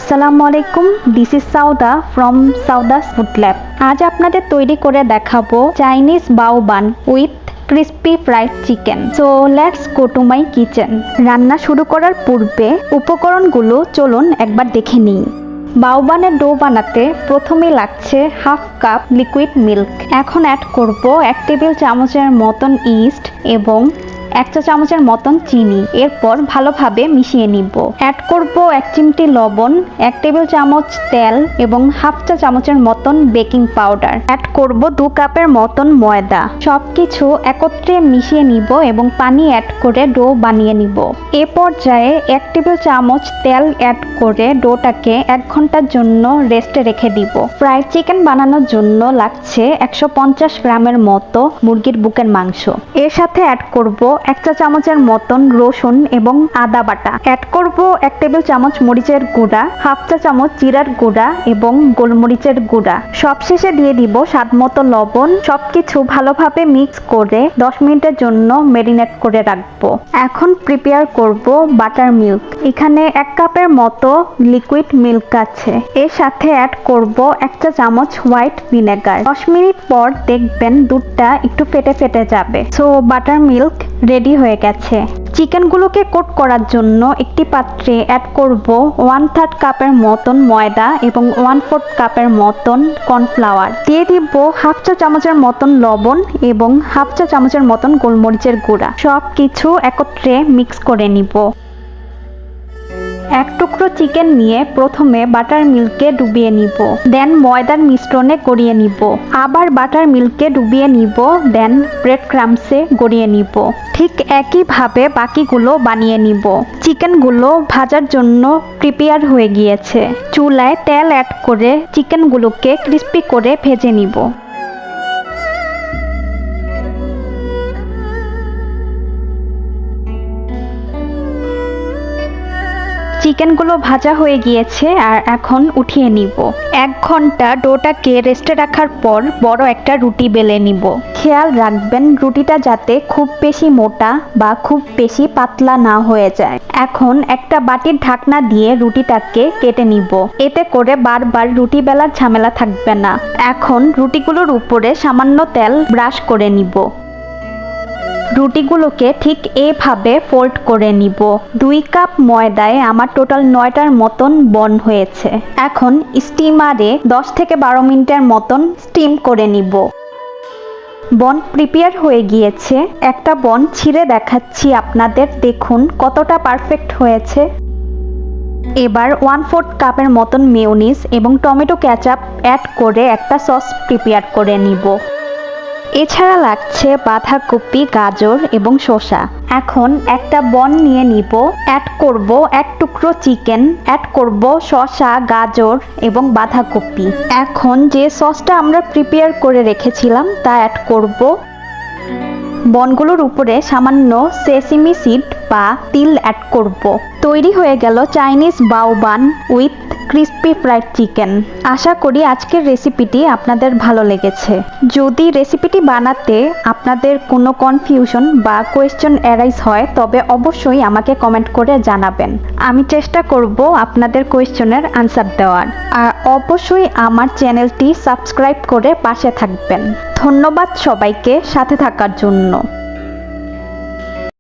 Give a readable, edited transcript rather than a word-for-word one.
আসসালামু আলাইকুম, this is Sauda from Sauda's food lab. আজ আপনাদের তৈরি করে দেখাবো Chinese bao bun with crispy fried chicken. So let's go to my kitchen. রান্না শুরু করার পূর্বে উপকরণগুলো চলুন একবার দেখে নিই। বাও বানের ডো বানাতে প্রথমেই লাগছে হাফ কাপ লিকুইড মিল্ক। এখন অ্যাড করব 1 টেবিল চামচের মতন ইস্ট এবং 1 চা চামচের মতন চিনি। এরপর ভালোভাবে মিশিয়ে নিব। অ্যাড করব 1 চিমটি লবণ, 1 টেবিল চামচ তেল এবং হাফ চা চামচের মতন বেকিং পাউডার। অ্যাড করব 2 কাপের মতন ময়দা। সবকিছু একত্রে মিশিয়ে নিব এবং পানি অ্যাড করে ডো বানিয়ে নিব। এ পর্যায়ে 1 টেবিল চামচ তেল অ্যাড করে ডোটাকে 1 ঘন্টার জন্য রেস্টে রেখে দিব। ফ্রাইড চিকেন বানানোর জন্য লাগছে 150 গ্রামের মতো মুরগির বুকের মাংস। এর সাথে অ্যাড করব 1 চা চামচের মতন রসুন এবং আদা বাটা। অ্যাড করব 1 টেবিল চামচ মরিচের গুঁড়া, হাফ চা চামচ জিরার গুঁড়া এবং গোলমরিচের গুঁড়া। সবশেষে দিয়ে দিব স্বাদমতো লবণ। সবকিছু ভালোভাবে মিক্স করে 10 মিনিটের জন্য ম্যারিনেট করে রাখবো। এখন প্রিপেয়ার করব বাটার মিল্ক। এখানে 1 কাপের মতো লিকুইড মিল্ক আছে। এর সাথে অ্যাড করব 1 চা চামচ হোয়াইট ভিনেগার। 10 মিনিট পর দেখবেন দুধটা একটু ফেটে ফেটে যাবে। সো বাটার মিল্ক রেডি হয়ে গেছে। চিকেনগুলোকে কোট করার জন্য একটি পাত্রে অ্যাড করব 1/3 কাপের মতন ময়দা এবং 1/4 কাপের মতন কর্নফ্লাওয়ার। দিয়ে দিব হাফ চা চামচের মতন লবণ এবং হাফ চা চামচের মতন গোলমরিচের গুঁড়া। সব কিছু একত্রে মিক্স করে নিব। 1 টুকরো চিকেন নিয়ে প্রথমে বাটার মিল্কে ডুবিয়ে নিব, দেন ময়দার মিশ্রণে গড়িয়ে নিব। আবার বাটার মিল্কে ডুবিয়ে নিব, দেন ব্রেড ক্রাম্বসে গড়িয়ে নিব। ঠিক একইভাবে বাকিগুলো বানিয়ে নিব। চিকেনগুলো ভাজার জন্য প্রিপেয়ার হয়ে গিয়েছে। চুলায় তেল অ্যাড করে চিকেনগুলোকে ক্রিস্পি করে ভেজে নিব। চিকেনগুলো ভাজা হয়ে গিয়েছে আর এখন উঠিয়ে নিব। 1 ঘন্টা ডোটাকে রেস্টে রাখার পর বড় একটা রুটি বেলে নিব। খেয়াল রাখবেন রুটিটা যাতে খুব বেশি মোটা বা খুব বেশি পাতলা না হয়ে যায়। এখন একটা বাটির ঢাকনা দিয়ে রুটিটাকে কেটে নিব। এতে করে বারবার রুটি বেলার ঝামেলা থাকবে না। এখন রুটিগুলোর উপরে সামান্য তেল ব্রাশ করে নিব। রুটিগুলোকে ঠিক এভাবে ফোল্ড করে নিব। 2 কাপ ময়দায় আমার টোটাল 9টার মতন বন হয়েছে। এখন স্টিমারে 10 থেকে 12 মিনিটের মতন স্টিম করে নিব। বন প্রিপেয়ার হয়ে গিয়েছে। একটা বন ছিঁড়ে দেখাচ্ছি আপনাদের, দেখুন কতটা পারফেক্ট হয়েছে। এবার 1/4 কাপের মতন মেয়োনিজ এবং টমেটো কেচাপ অ্যাড করে একটা সস প্রিপেয়ার করে নিব। এছাড়া লাগছে বাঁধাকপি, গাজর এবং শসা। এখন একটা বন নিয়ে নিব। অ্যাড করব 1 টুকরো চিকেন, অ্যাড করব শসা, গাজর এবং বাঁধাকপি। এখন যে সসটা আমরা প্রিপেয়ার করে রেখেছিলাম তা অ্যাড করব। বনগুলোর উপরে সামান্য সেসিমি সিড বা তিল অ্যাড করব। তৈরি হয়ে গেল Chinese bao bun with crispy fried chicken. আশা করি আজকের রেসিপিটি আপনাদের ভালো লেগেছে। যদি রেসিপিটি বানাতে আপনাদের কোনো কনফিউশন বা কোয়েশ্চেন অ্যারাইজ হয় তবে অবশ্যই আমাকে কমেন্ট করে জানাবেন। আমি চেষ্টা করব আপনাদের কোয়েশ্চেনের আনসার দেওয়ার। আর অবশ্যই আমার চ্যানেলটি সাবস্ক্রাইব করে পাশে থাকবেন। ধন্যবাদ সবাইকে সাথে থাকার জন্য।